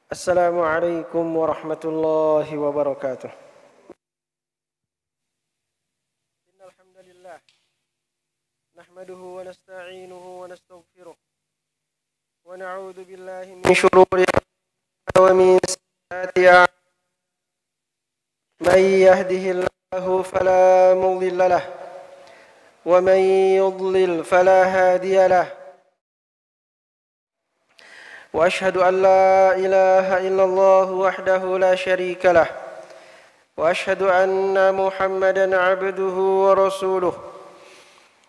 Assalamualaikum warahmatullahi wabarakatuh. Innal hamdalillah nahmaduhu wa nasta'inuhu wa nastaghfiruh wa na'udzu billahi min shururi anfusina wa min sayyiati a'malina. May yahdihillahu fala mudilla lahu wa may yudlil fala hadiya lahu. وأشهد أن لا إله إلا الله وحده لا شريك له وأشهد أن محمدا عبده ورسوله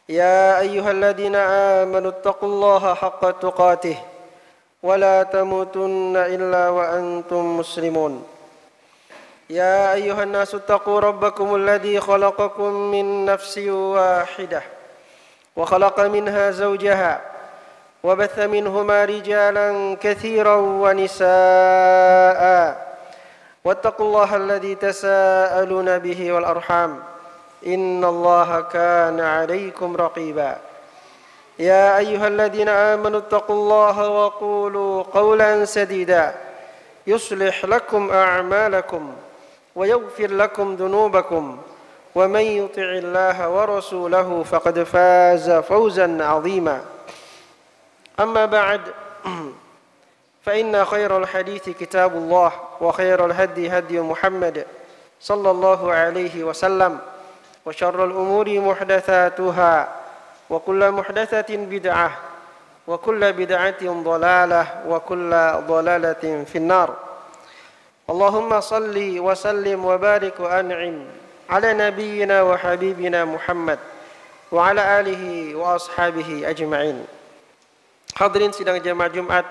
يا أيها الذين آمنوا اتقوا الله حق تقاته ولا تموتن إلا وأنتم مسلمون يا أيها الناس اتقوا ربكم الذي خلقكم من نفس واحدة وخلق منها زوجها وبث منهما رجالا كثيرا ونساء واتقوا الله الذي تساءلون به والأرحام إن الله كان عليكم رقيبا يا أيها الذين آمنوا اتقوا الله وقولوا قولا سديدا يصلح لكم أعمالكم ويغفر لكم ذنوبكم ومن يطع الله ورسوله فقد فاز فوزا عظيما أما بعد فإن خير الحديث كتاب الله وخير الهدي هدي محمد صلى الله عليه وسلم وشر الأمور محدثاتها وكل محدثة بدعة وكل بدعة ضلالة وكل ضلالة في النار. اللهم صل وسلم وبارك وأنعم على نبينا وحبيبنا محمد وعلى آله وأصحابه أجمعين. Hadirin sidang jamaah Jumat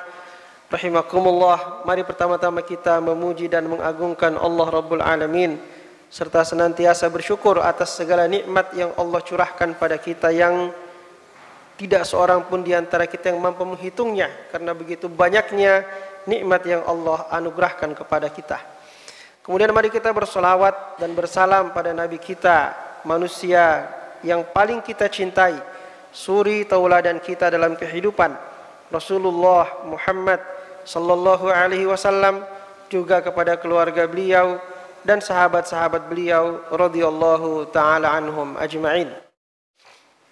rahimakumullah, mari pertama-tama kita memuji dan mengagungkan Allah Rabbul Alamin serta senantiasa bersyukur atas segala nikmat yang Allah curahkan pada kita yang tidak seorang pun di antara kita yang mampu menghitungnya, karena begitu banyaknya nikmat yang Allah anugerahkan kepada kita. Kemudian mari kita bersolawat dan bersalam pada Nabi kita, manusia yang paling kita cintai, suri tauladan kita dalam kehidupan, Rasulullah Muhammad sallallahu alaihi wasallam, juga kepada keluarga beliau dan sahabat-sahabat beliau radhiyallahu taala anhum ajma'in.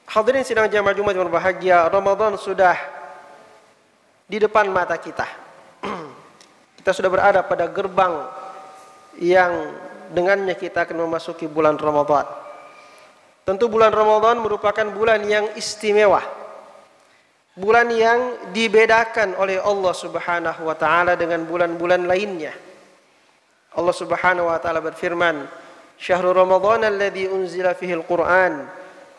Hadirin sidang jamaah Jumat yang berbahagia, Ramadan sudah di depan mata kita. Kita sudah berada pada gerbang yang dengannya kita akan memasuki bulan Ramadan. Tentu bulan Ramadan merupakan bulan yang istimewa, bulan yang dibedakan oleh Allah Subhanahu wa taala dengan bulan-bulan lainnya. Allah Subhanahu wa taala berfirman, "Syahrul Ramadan alladzi unzila fihi al-Qur'an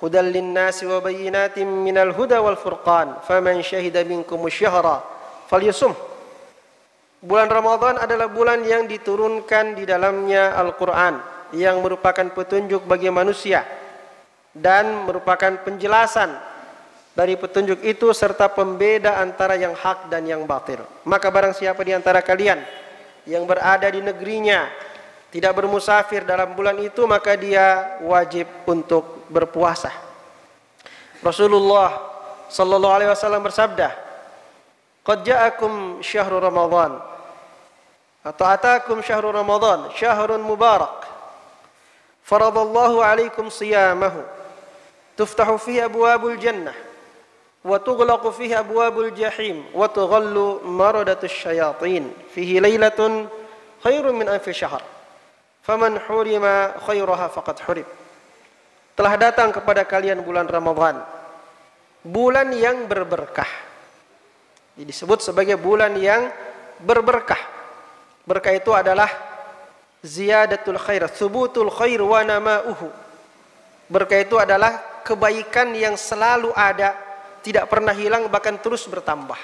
hudan lin-nasi wa bayyinatin minal huda wal furqan, faman syahida minkumus syahra falyasum." Bulan Ramadan adalah bulan yang diturunkan di dalamnya Al-Qur'an, yang merupakan petunjuk bagi manusia dan merupakan penjelasan dari petunjuk itu serta pembeda antara yang hak dan yang batil. Maka barang siapa di antara kalian yang berada di negerinya tidak bermusafir dalam bulan itu, maka dia wajib untuk berpuasa. Rasulullah sallallahu alaihi wasallam bersabda, "Qad ja'akum syahrul Ramadan." Atau atakum syahrul Ramadan, syahrun mubarak. Faradallahu alaikum siyamahu. Tuftahu fihi abwabul jannah. وتغلق فيها أبواب الجحيم وتغل مردة الشياطين فيه ليلة خير من ألف شهر فمن حرم خيرها فقد حرم. Telah datang kepada kalian bulan Ramadan, bulan yang berberkah. Disebut sebagai bulan yang berberkah. Berkah itu adalah ziyadatul khair, thubutul khair wa nama'uhu. Berkah itu adalah kebaikan yang selalu ada, tidak pernah hilang, bahkan terus bertambah.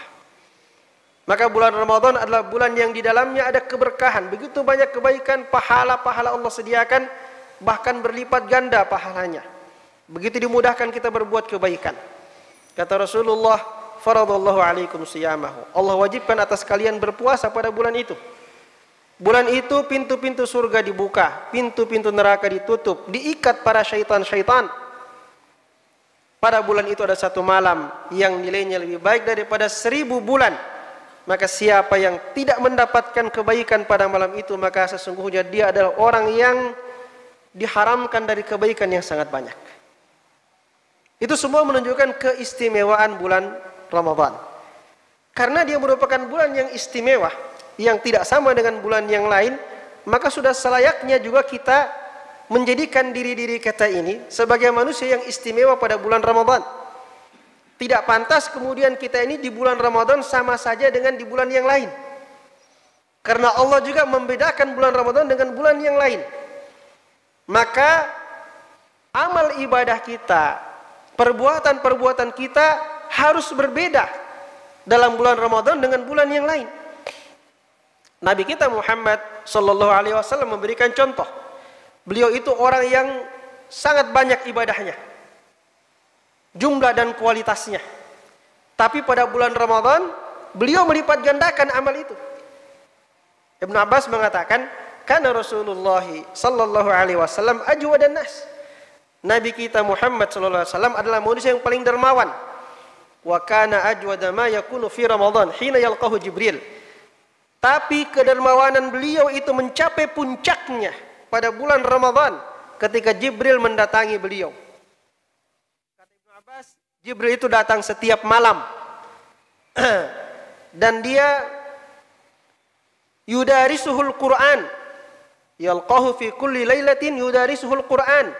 Maka bulan Ramadan adalah bulan yang di dalamnya ada keberkahan. Begitu banyak kebaikan, pahala-pahala Allah sediakan, bahkan berlipat ganda pahalanya. Begitu dimudahkan kita berbuat kebaikan. Kata Rasulullah, faradallahu alaikum siyamahu. Allah wajibkan atas kalian berpuasa pada bulan itu. Bulan itu pintu-pintu surga dibuka, pintu-pintu neraka ditutup, diikat para syaitan-syaitan. Pada bulan itu ada satu malam yang nilainya lebih baik daripada 1000 bulan. Maka siapa yang tidak mendapatkan kebaikan pada malam itu, maka sesungguhnya dia adalah orang yang diharamkan dari kebaikan yang sangat banyak. Itu semua menunjukkan keistimewaan bulan Ramadan. Karena dia merupakan bulan yang istimewa, yang tidak sama dengan bulan yang lain, maka sudah selayaknya juga kita menjadikan diri-diri kita ini sebagai manusia yang istimewa pada bulan Ramadan. Tidak pantas kemudian kita ini di bulan Ramadan sama saja dengan di bulan yang lain. Karena Allah juga membedakan bulan Ramadan dengan bulan yang lain. Maka amal ibadah kita, perbuatan-perbuatan kita harus berbeda dalam bulan Ramadan dengan bulan yang lain. Nabi kita Muhammad sallallahu alaihi wasallam memberikan contoh. Beliau itu orang yang sangat banyak ibadahnya, jumlah dan kualitasnya. Tapi pada bulan Ramadan beliau melipat gandakan amal itu. Ibnu Abbas mengatakan, karena Rasulullah sallallahu alaihi wasallam ajwadan nas. Nabi kita Muhammad sallallahu alaihi wasallam adalah manusia yang paling dermawan. Wa kana ajwada ma yakunu fi Ramadan hina yalqahu Jibril. Tapi kedermawanan beliau itu mencapai puncaknya pada bulan Ramadan ketika Jibril mendatangi beliau. Kata Ibnu Abbas, Jibril itu datang setiap malam. Dan dia yudarisuhul Quran. Yalqahu fi kulli lailatin yudarisuhul Quran.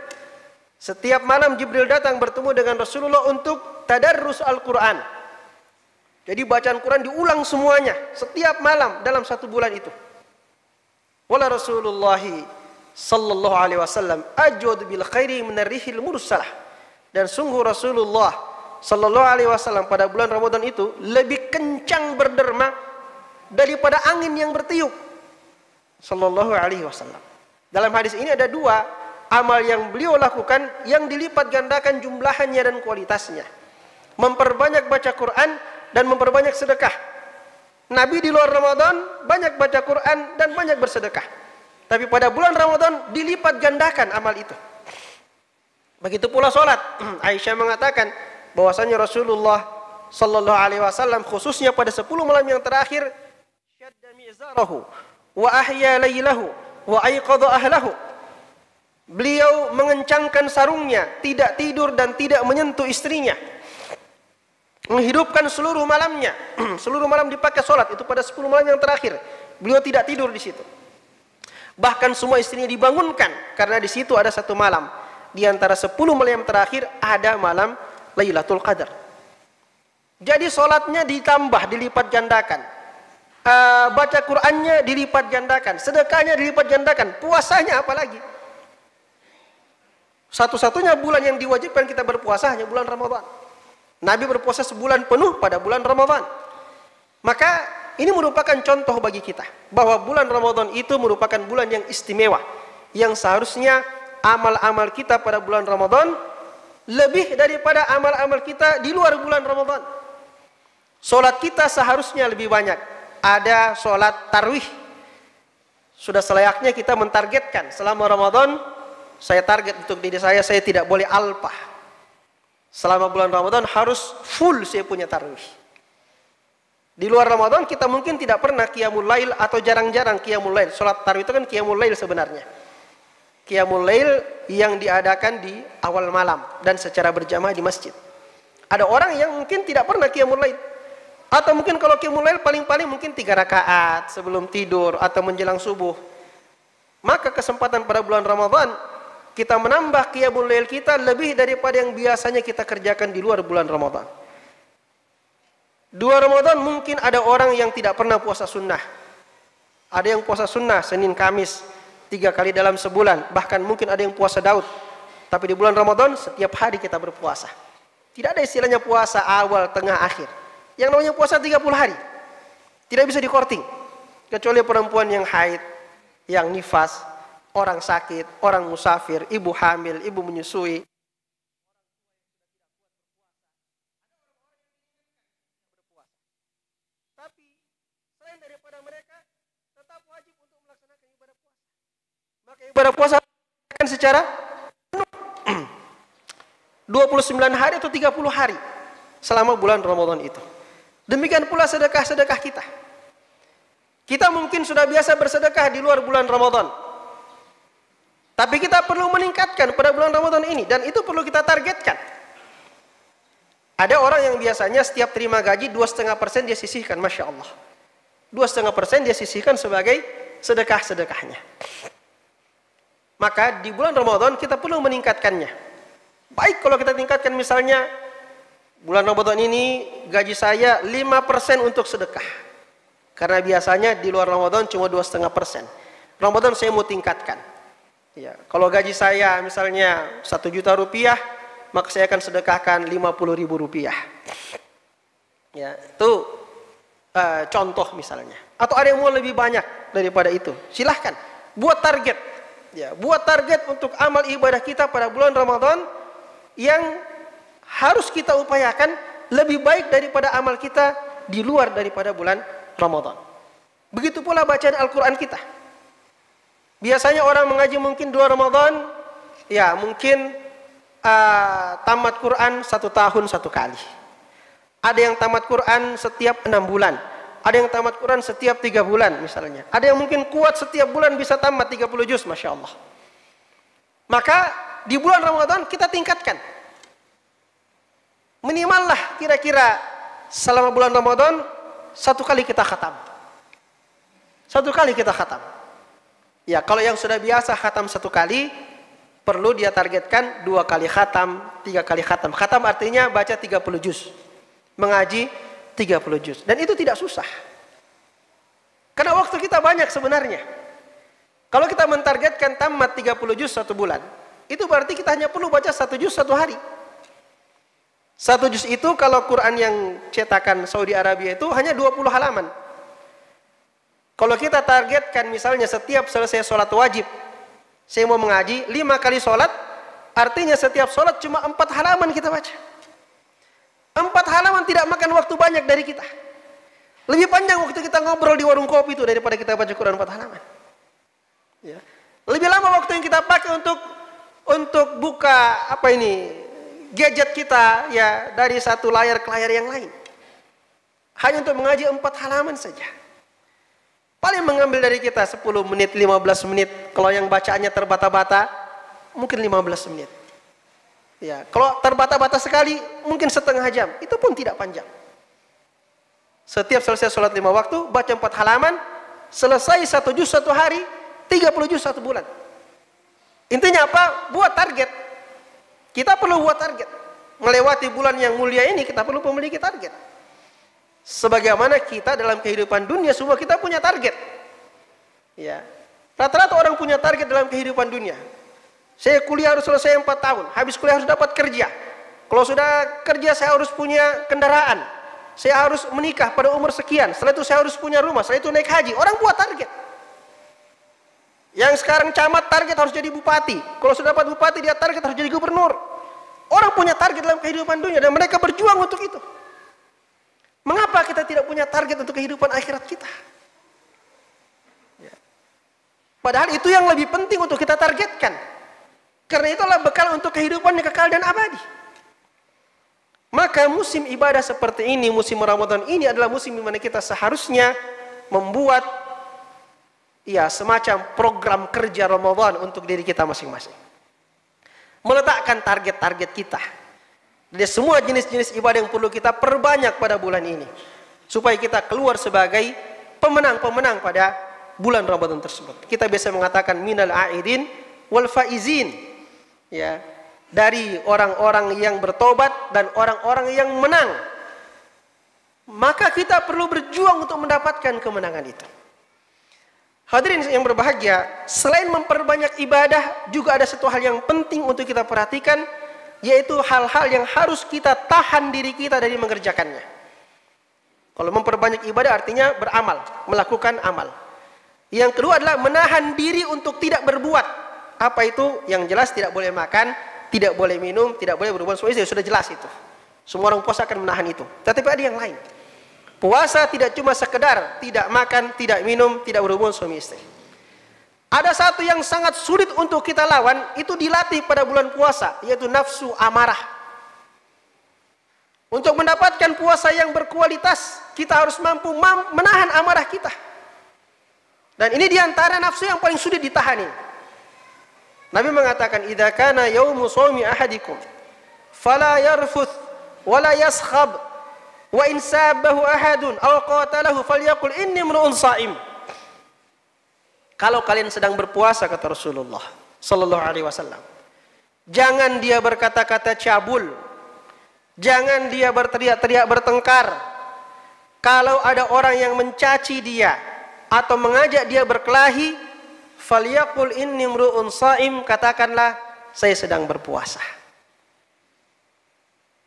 Setiap malam Jibril datang bertemu dengan Rasulullah untuk tadarrus Al-Quran. Jadi bacaan Quran diulang semuanya setiap malam dalam satu bulan itu. Wala Rasulullah sallallahu alaihi wasallam ajwad bil khairi min ar-rihil mursalah. Dan sungguh Rasulullah sallallahu alaihi wasallam pada bulan Ramadan itu lebih kencang berderma daripada angin yang bertiup. Sallallahu alaihi wasallam. Dalam hadis ini ada dua amal yang beliau lakukan yang dilipat gandakan jumlahnya dan kualitasnya. Memperbanyak baca Quran dan memperbanyak sedekah. Nabi di luar Ramadan banyak baca Quran dan banyak bersedekah. Tapi pada bulan Ramadan dilipat gandakan amal itu. Begitu pula sholat. Aisyah mengatakan bahwasanya Rasulullah sallallahu alaihi wasallam khususnya pada 10 malam yang terakhir syadda mi'zarahu wa ahya lailahu wa aiqadha ahlahu. Beliau mengencangkan sarungnya, tidak tidur dan tidak menyentuh istrinya. Menghidupkan seluruh malamnya. Seluruh malam dipakai sholat. Itu pada 10 malam yang terakhir. Beliau tidak tidur di situ. Bahkan semua istrinya dibangunkan. Karena di situ ada satu malam. Di antara 10 malam yang terakhir ada malam Lailatul Qadar. Jadi sholatnya ditambah, dilipat gandakan. Baca Qur'annya dilipat gandakan. Sedekahnya dilipat gandakan. Puasanya apalagi. Satu-satunya bulan yang diwajibkan kita berpuasa hanya bulan Ramadan. Nabi berpuasa sebulan penuh pada bulan Ramadan. Maka ini merupakan contoh bagi kita bahwa bulan Ramadan itu merupakan bulan yang istimewa, yang seharusnya amal-amal kita pada bulan Ramadan lebih daripada amal-amal kita di luar bulan Ramadan. Solat kita seharusnya lebih banyak. Ada solat tarawih. Sudah selayaknya kita mentargetkan selama Ramadan. Saya target untuk diri saya tidak boleh alpah. Selama bulan Ramadan harus full saya punya tarawih. Di luar Ramadan kita mungkin tidak pernah qiyamul lail atau jarang-jarang qiyamul lail. Salat tarawih itu kan qiyamul lail sebenarnya. Qiyamul lail yang diadakan di awal malam dan secara berjamaah di masjid. Ada orang yang mungkin tidak pernah qiyamul lail. Atau mungkin kalau qiyamul lail paling-paling mungkin 3 rakaat sebelum tidur atau menjelang subuh. Maka kesempatan pada bulan Ramadan kita menambah qiyamul lail kita lebih daripada yang biasanya kita kerjakan di luar bulan Ramadan. Dua Ramadan mungkin ada orang yang tidak pernah puasa sunnah. Ada yang puasa sunnah Senin Kamis 3 kali dalam sebulan. Bahkan mungkin ada yang puasa Daud. Tapi di bulan Ramadan setiap hari kita berpuasa. Tidak ada istilahnya puasa awal, tengah, akhir. Yang namanya puasa 30 hari. Tidak bisa dikorting. Kecuali perempuan yang haid, yang nifas, orang sakit, orang musafir, ibu hamil, ibu menyusui. Tapi selain daripada mereka tetap wajib untuk melaksanakan ibadah puasa. Maka ibadah puasa akan secara 29 hari atau 30 hari selama bulan Ramadan itu. Demikian pula sedekah-sedekah kita. Kita mungkin sudah biasa bersedekah di luar bulan Ramadan. Tapi kita perlu meningkatkan pada bulan Ramadan ini, dan itu perlu kita targetkan. Ada orang yang biasanya setiap terima gaji 2,5% dia sisihkan, Masya Allah. 2,5% dia sisihkan sebagai sedekah-sedekahnya. Maka di bulan Ramadan kita perlu meningkatkannya. Baik kalau kita tingkatkan, misalnya bulan Ramadan ini gaji saya 5% untuk sedekah. Karena biasanya di luar Ramadan cuma 2,5%. Ramadan saya mau tingkatkan. Ya, kalau gaji saya misalnya 1 juta rupiah, maka saya akan sedekahkan 50.000 rupiah. Ya, itu contoh misalnya. Atau ada yang mau lebih banyak daripada itu, silahkan buat target. Ya, buat target untuk amal ibadah kita pada bulan Ramadan yang harus kita upayakan lebih baik daripada amal kita di luar daripada bulan Ramadan. Begitu pula bacaan Al-Quran kita. Biasanya orang mengaji mungkin 2 Ramadan, ya mungkin tamat Quran 1 tahun 1 kali. Ada yang tamat Quran setiap 6 bulan. Ada yang tamat Quran setiap 3 bulan misalnya. Ada yang mungkin kuat setiap bulan bisa tamat 30 juz, Masya Allah. Maka di bulan Ramadan kita tingkatkan. Minimal lah kira-kira selama bulan Ramadan 1 kali kita khatam. 1 kali kita khatam. Ya, kalau yang sudah biasa khatam 1 kali, perlu dia targetkan 2 kali khatam, 3 kali khatam. Khatam artinya baca 30 juz. Mengaji 30 juz. Dan itu tidak susah. Karena waktu kita banyak sebenarnya. Kalau kita mentargetkan tamat 30 juz 1 bulan, itu berarti kita hanya perlu baca 1 juz 1 hari. 1 juz itu kalau Quran yang cetakan Saudi Arabia itu hanya 20 halaman. Kalau kita targetkan misalnya setiap selesai sholat wajib, saya mau mengaji 5 kali sholat, artinya setiap sholat cuma 4 halaman kita baca. 4 halaman tidak makan waktu banyak dari kita. Lebih panjang waktu kita ngobrol di warung kopi itu daripada kita baca Quran 4 halaman. Ya. Lebih lama waktu yang kita pakai untuk buka gadget kita ya dari satu layar ke layar yang lain. Hanya untuk mengaji 4 halaman saja. Paling mengambil dari kita 10 menit, 15 menit. Kalau yang bacaannya terbata-bata, mungkin 15 menit. Ya, kalau terbata-bata sekali, mungkin setengah jam. Itu pun tidak panjang. Setiap selesai sholat 5 waktu, baca 4 halaman, selesai 1 juz 1 hari, 30 juz 1 bulan. Intinya apa? Buat target. Kita perlu buat target. Melewati bulan yang mulia ini, kita perlu memiliki target. Sebagaimana kita dalam kehidupan dunia, semua kita punya target. Ya. Rata-rata orang punya target dalam kehidupan dunia. Saya kuliah harus selesai 4 tahun. Habis kuliah harus dapat kerja. Kalau sudah kerja saya harus punya kendaraan. Saya harus menikah pada umur sekian. Setelah itu saya harus punya rumah. Setelah itu naik haji. Orang buat target. Yang sekarang camat target harus jadi bupati. Kalau sudah dapat bupati dia target harus jadi gubernur. Orang punya target dalam kehidupan dunia dan mereka berjuang untuk itu. Mengapa kita tidak punya target untuk kehidupan akhirat kita? Ya. Padahal itu yang lebih penting untuk kita targetkan. Karena itulah bekal untuk kehidupan yang kekal dan abadi. Maka musim ibadah seperti ini, musim Ramadan ini adalah musim di mana kita seharusnya membuat semacam program kerja Ramadan untuk diri kita masing-masing. Meletakkan target-target kita. Dari semua jenis-jenis ibadah yang perlu kita perbanyak pada bulan ini. Supaya kita keluar sebagai pemenang-pemenang pada bulan Ramadan tersebut. Kita biasa mengatakan minal a'idin wal faizin. Ya, dari orang-orang yang bertobat dan orang-orang yang menang. Maka kita perlu berjuang untuk mendapatkan kemenangan itu. Hadirin yang berbahagia, selain memperbanyak ibadah, juga ada satu hal yang penting untuk kita perhatikan, yaitu hal-hal yang harus kita tahan diri kita dari mengerjakannya. Kalau memperbanyak ibadah artinya beramal, melakukan amal. Yang kedua adalah menahan diri untuk tidak berbuat. Apa itu? Yang jelas tidak boleh makan, tidak boleh minum, tidak boleh berhubungan suami istri, sudah jelas itu. Semua orang puasa akan menahan itu. Tetapi ada yang lain. Puasa tidak cuma sekedar tidak makan, tidak minum, tidak berhubungan suami istri. Ada satu yang sangat sulit untuk kita lawan, itu dilatih pada bulan puasa, yaitu nafsu amarah. Untuk mendapatkan puasa yang berkualitas, kita harus mampu menahan amarah kita. Dan ini diantara nafsu yang paling sulit ditahan ini. Nabi mengatakan, "Idza kana yaumu shaumi ahadikum, fala yarfuth wala yaskhab, wa in sabahu ahadun aw qatalahu falyaqul inni imru'un sha'im." Kalau kalian sedang berpuasa, kata Rasulullah sallallahu alaihi wasallam, jangan dia berkata-kata cabul, jangan dia berteriak-teriak bertengkar. Kalau ada orang yang mencaci dia atau mengajak dia berkelahi, falyaqul inni imru'un sha'im, katakanlah saya sedang berpuasa.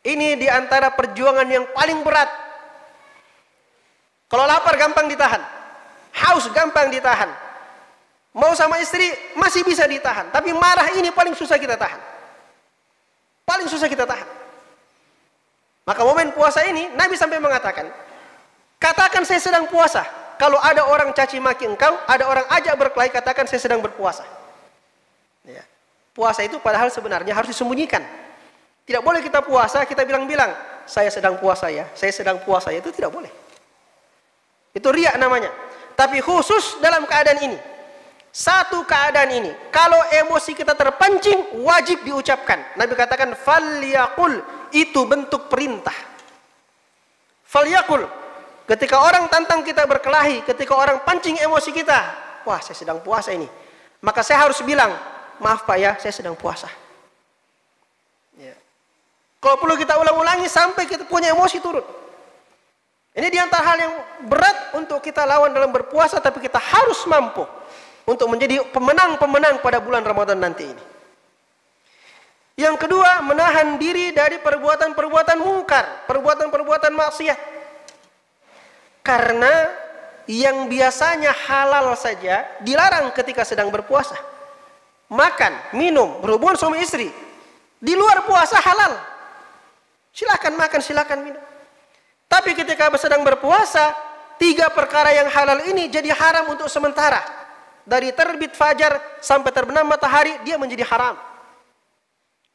Ini diantara perjuangan yang paling berat. Kalau lapar gampang ditahan, haus gampang ditahan, mau sama istri masih bisa ditahan, tapi marah ini paling susah kita tahan. Paling susah kita tahan. Maka momen puasa ini Nabi sampai mengatakan, katakan saya sedang puasa. Kalau ada orang caci maki engkau, ada orang ajak berkelahi, katakan saya sedang berpuasa. Ya. Puasa itu padahal sebenarnya harus disembunyikan. Tidak boleh kita puasa, kita bilang-bilang, saya sedang puasa ya, saya sedang puasa ya, itu tidak boleh. Itu riya namanya. Tapi khusus dalam keadaan ini, satu keadaan ini, kalau emosi kita terpancing, wajib diucapkan. Nabi katakan, falyaqul, itu bentuk perintah. Falyaqul, ketika orang tantang kita berkelahi, ketika orang pancing emosi kita, wah saya sedang puasa ini, maka saya harus bilang, maaf Pak ya, saya sedang puasa. Ya. Kalau perlu kita ulang-ulangi sampai kita punya emosi turun. Ini diantara hal yang berat untuk kita lawan dalam berpuasa, tapi kita harus mampu untuk menjadi pemenang-pemenang pada bulan Ramadan nanti ini. Yang kedua, menahan diri dari perbuatan-perbuatan mungkar, perbuatan-perbuatan maksiat. Karena yang biasanya halal saja dilarang ketika sedang berpuasa. Makan, minum, berhubungan suami istri, di luar puasa halal. Silakan makan, silakan minum. Tapi ketika sedang berpuasa, 3 perkara yang halal ini jadi haram untuk sementara. Dari terbit fajar sampai terbenam matahari, dia menjadi haram.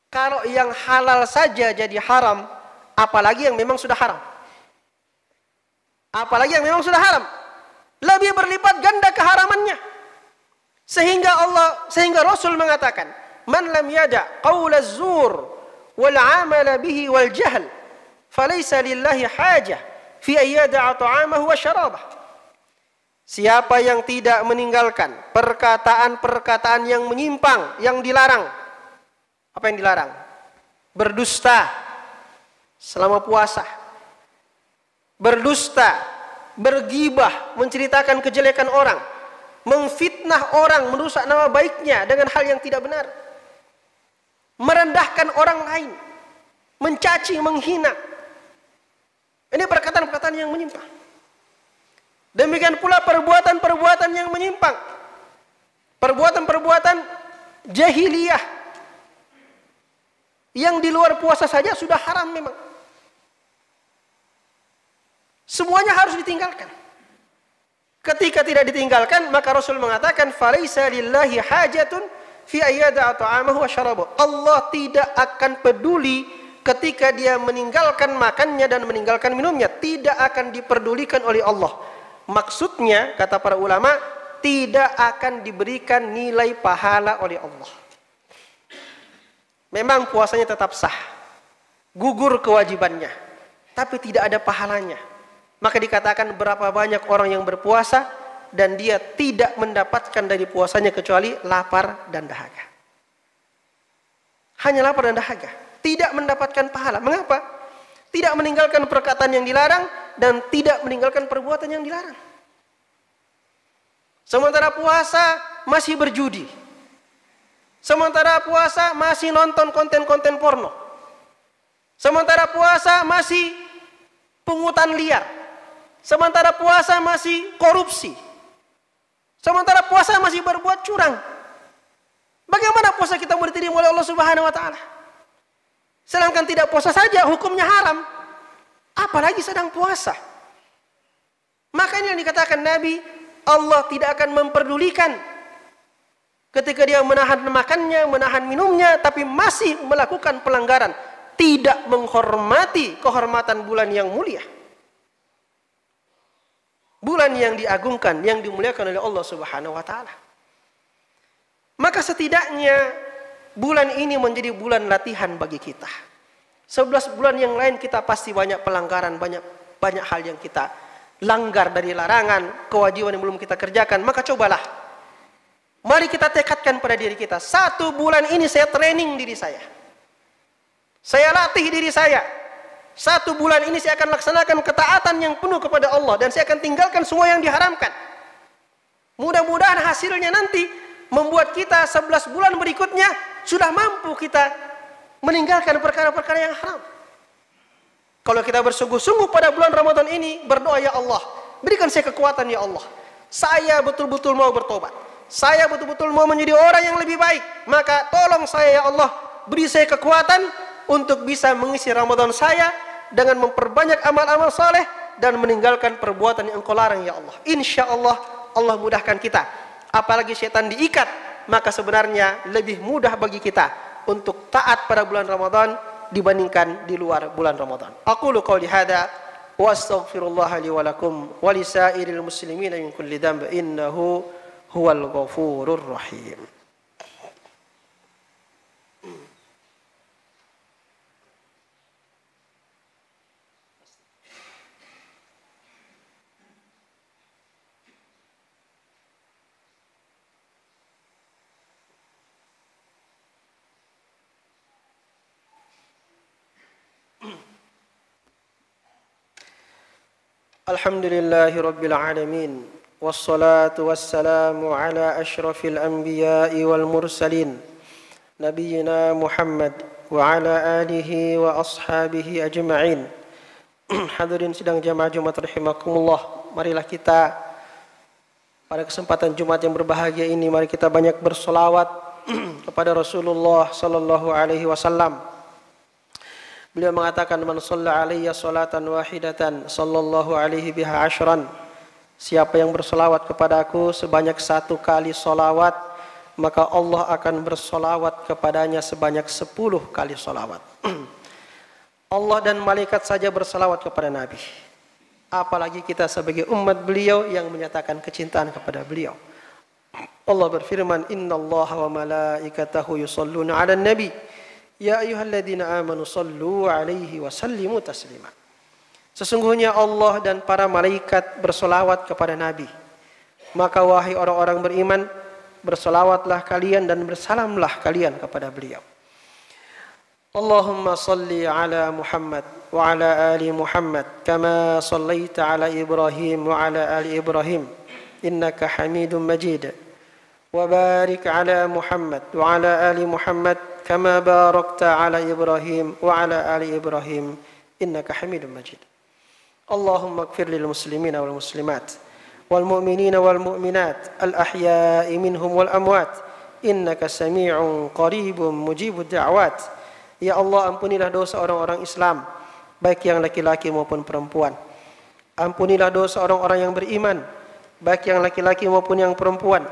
Kalau yang halal saja jadi haram, apalagi yang memang sudah haram. Apalagi yang memang sudah haram, lebih berlipat ganda keharamannya. Sehingga Rasul mengatakan, man lam yada qaula az-zur wal 'amala bihi wal jahl, falaysa lillahi hajah fi an yada'a ta'amahu wa syarabah. Siapa yang tidak meninggalkan perkataan-perkataan yang menyimpang, yang dilarang. Apa yang dilarang? Berdusta selama puasa. Berdusta, bergibah, menceritakan kejelekan orang, memfitnah orang, merusak nama baiknya dengan hal yang tidak benar, merendahkan orang lain, mencaci, menghina. Ini perkataan-perkataan yang menyimpang. Demikian pula perbuatan-perbuatan yang menyimpang, perbuatan-perbuatan jahiliyah yang di luar puasa saja sudah haram memang. Semuanya harus ditinggalkan. Ketika tidak ditinggalkan, maka Rasul mengatakan, falaisa lillahi hajatun fi ayyada'a ta'amahu wa syarabahu. Allah tidak akan peduli ketika dia meninggalkan makannya dan meninggalkan minumnya. Tidak akan diperdulikan oleh Allah. Maksudnya, kata para ulama, tidak akan diberikan nilai pahala oleh Allah. Memang puasanya tetap sah, gugur kewajibannya, tapi tidak ada pahalanya. Maka dikatakan berapa banyak orang yang berpuasa dan dia tidak mendapatkan dari puasanya kecuali lapar dan dahaga. Hanya lapar dan dahaga, tidak mendapatkan pahala. Mengapa? Tidak meninggalkan perkataan yang dilarang dan tidak meninggalkan perbuatan yang dilarang. Sementara puasa masih berjudi. Sementara puasa masih nonton konten-konten porno. Sementara puasa masih pungutan liar. Sementara puasa masih korupsi. Sementara puasa masih berbuat curang. Bagaimana puasa kita mau diterima oleh Allah Subhanahu wa taala? Sedangkan tidak puasa saja hukumnya haram, apalagi sedang puasa. Maka ini yang dikatakan Nabi, Allah tidak akan memperdulikan ketika dia menahan makannya, menahan minumnya, tapi masih melakukan pelanggaran. tidak menghormati kehormatan bulan yang mulia. Bulan yang diagungkan, yang dimuliakan oleh Allah Subhanahu wa taala. Maka setidaknya bulan ini menjadi bulan latihan bagi kita. 11 bulan yang lain kita pasti banyak pelanggaran, banyak hal yang kita langgar dari larangan, kewajiban yang belum kita kerjakan. Maka cobalah, mari kita tekadkan pada diri kita, 1 bulan ini saya training diri saya. Saya latih diri saya. 1 bulan ini saya akan laksanakan ketaatan yang penuh kepada Allah, dan saya akan tinggalkan semua yang diharamkan. Mudah-mudahan hasilnya nanti membuat kita 11 bulan berikutnya sudah mampu kita meninggalkan perkara-perkara yang haram. Kalau kita bersungguh-sungguh pada bulan Ramadan ini, berdoa, ya Allah, berikan saya kekuatan ya Allah. Saya betul-betul mau bertobat. Saya betul-betul mau menjadi orang yang lebih baik. Maka tolong saya ya Allah, beri saya kekuatan untuk bisa mengisi Ramadan saya dengan memperbanyak amal-amal saleh dan meninggalkan perbuatan yang Engkau larang ya Allah. Insya Allah, Allah mudahkan kita. Apalagi setan diikat, maka sebenarnya lebih mudah bagi kita untuk taat pada bulan Ramadan dibandingkan di luar bulan Ramadan. Aqulu qouli hadza wa astaghfirullah li wa lakum wa lisairil muslimin min kulli dhanb innahu huwal ghafurur rahim. Alhamdulillahi Rabbil Alamin, wassalatu wassalamu ala ashrafil anbiya'i wal mursalin, nabiyyina Muhammad wa ala alihi wa ashabihi ajma'in. Hadirin sidang jamaah Jumat rahimakumullah, marilah kita pada kesempatan Jumat yang berbahagia ini, mari kita banyak bersolawat kepada Rasulullah sallallahu alaihi wasallam. Beliau mengatakan, man shalla alayya salatan wahidatan sallallahu alaihi biha ashran. Siapa yang bersolawat kepadaku sebanyak 1 kali solawat, maka Allah akan bersolawat kepadanya sebanyak 10 kali solawat. Allah dan malaikat saja bersolawat kepada Nabi, apalagi kita sebagai umat beliau yang menyatakan kecintaan kepada beliau. Allah berfirman, innallaha wa malaikatahu yusholluna 'alan nabi ya ayyuhalladzina amanu shallu 'alaihi wa sallimu taslima. Sesungguhnya Allah dan para malaikat bersolawat kepada Nabi. Maka wahai orang-orang beriman, bersolawatlah kalian dan bersalamlah kalian kepada beliau. Allahumma salli ala Muhammad wa ala ali Muhammad kama sallaita ala Ibrahim wa ala ali Ibrahim innaka Hamidum Majid. Wa barik ala Muhammad wa ala ali Muhammad kama barakta ala Ibrahim wa ala ali Ibrahim innaka Hamidum Majid. Allahumma ighfir lil muslimina wal muslimat wal mu'minina wal mu'minat al ahya'i minhum wal amwat innaka sami'un qaribun mujibud da'wat. Ya Allah, ampunilah dosa orang-orang Islam, baik yang laki-laki maupun perempuan. Ampunilah dosa orang-orang yang beriman, baik yang laki-laki maupun yang perempuan,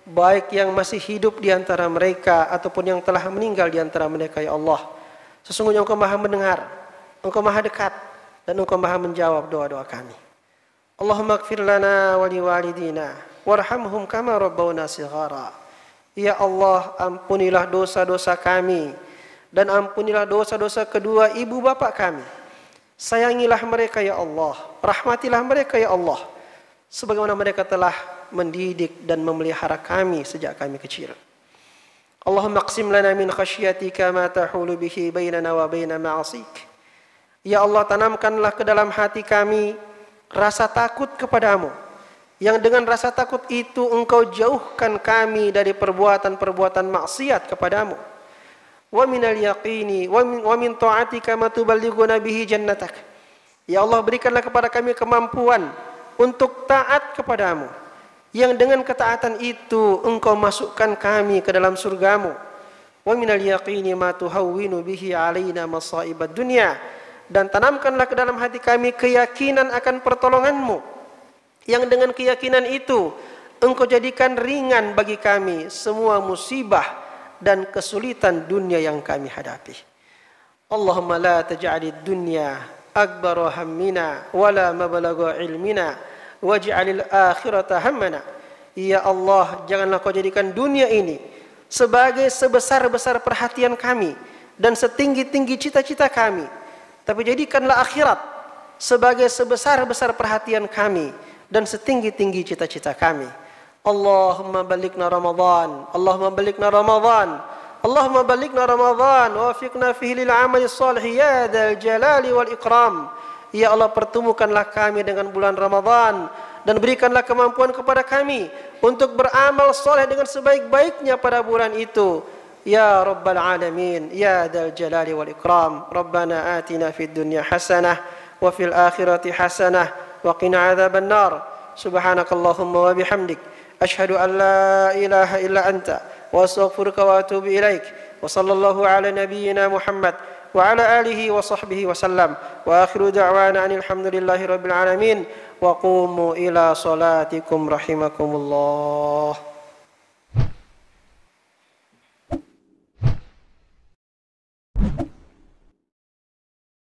baik yang masih hidup di antara mereka ataupun yang telah meninggal di antara mereka, ya Allah. Sesungguhnya Engkau Maha mendengar, Engkau Maha dekat, dan Engkau Maha menjawab doa-doa kami. Allahumma ighfir lana wa liwalidina warhamhum kama rabbawna shighara. Ya Allah, ampunilah dosa-dosa kami dan ampunilah dosa-dosa kedua ibu bapa kami. Sayangilah mereka ya Allah, rahmatilah mereka ya Allah, sebagaimana mereka telah mendidik dan memelihara kami sejak kami kecil. Allahumma qsim lana min khasyatika ma tahulu bihi bainana wa baina ma'asik. Ya Allah, tanamkanlah ke dalam hati kami rasa takut kepadamu, yang dengan rasa takut itu Engkau jauhkan kami dari perbuatan-perbuatan maksiat kepadamu. Wa minal yaqini wa min ta'atika ma tuballighuna bihi jannatak. Ya Allah, berikanlah kepada kami kemampuan untuk taat kepadamu, yang dengan ketaatan itu Engkau masukkan kami ke dalam surgamu. Wa minal yaqini ma tuhawwinu bihi alaina masaibad dunya. Dan tanamkanlah ke dalam hati kami keyakinan akan pertolonganmu, yang dengan keyakinan itu Engkau jadikan ringan bagi kami semua musibah dan kesulitan dunia yang kami hadapi. Allahumma la taj'alid dunya akbara hammina wala mablagha ilmina waj'alil akhirata hammana. Ya Allah, janganlah kau jadikan dunia ini sebagai sebesar-besar perhatian kami dan setinggi-tinggi cita-cita kami, tapi jadikanlah akhirat sebagai sebesar-besar perhatian kami dan setinggi-tinggi cita-cita kami. Allahumma balighna Ramadan, Allahumma balighna Ramadan, Allahumma balighna Ramadan wa wafiqna fihi lil amali shalih ya dzal jalali wal ikram. Ya Allah, pertemukanlah kami dengan bulan Ramadan dan berikanlah kemampuan kepada kami untuk beramal soleh dengan sebaik-baiknya pada bulan itu. Ya Rabbal Alamin, Ya Dzal Jalali wal Ikram. Rabbana atina fid dunya hasanah wa fil akhirati hasanah wa qina adzaban nar. Subhanakallahumma wa bihamdik asyhadu an la ilaha illa anta wa astaghfiruka wa atubu ilaik. Wa sallallahu ala nabiyyina Muhammad wa ala alihi wa sahbihi wa sallam. Wa akhiru da'wana anil hamdulillahi rabbil alamin. Wa qumu ila salatikum rahimakumullah.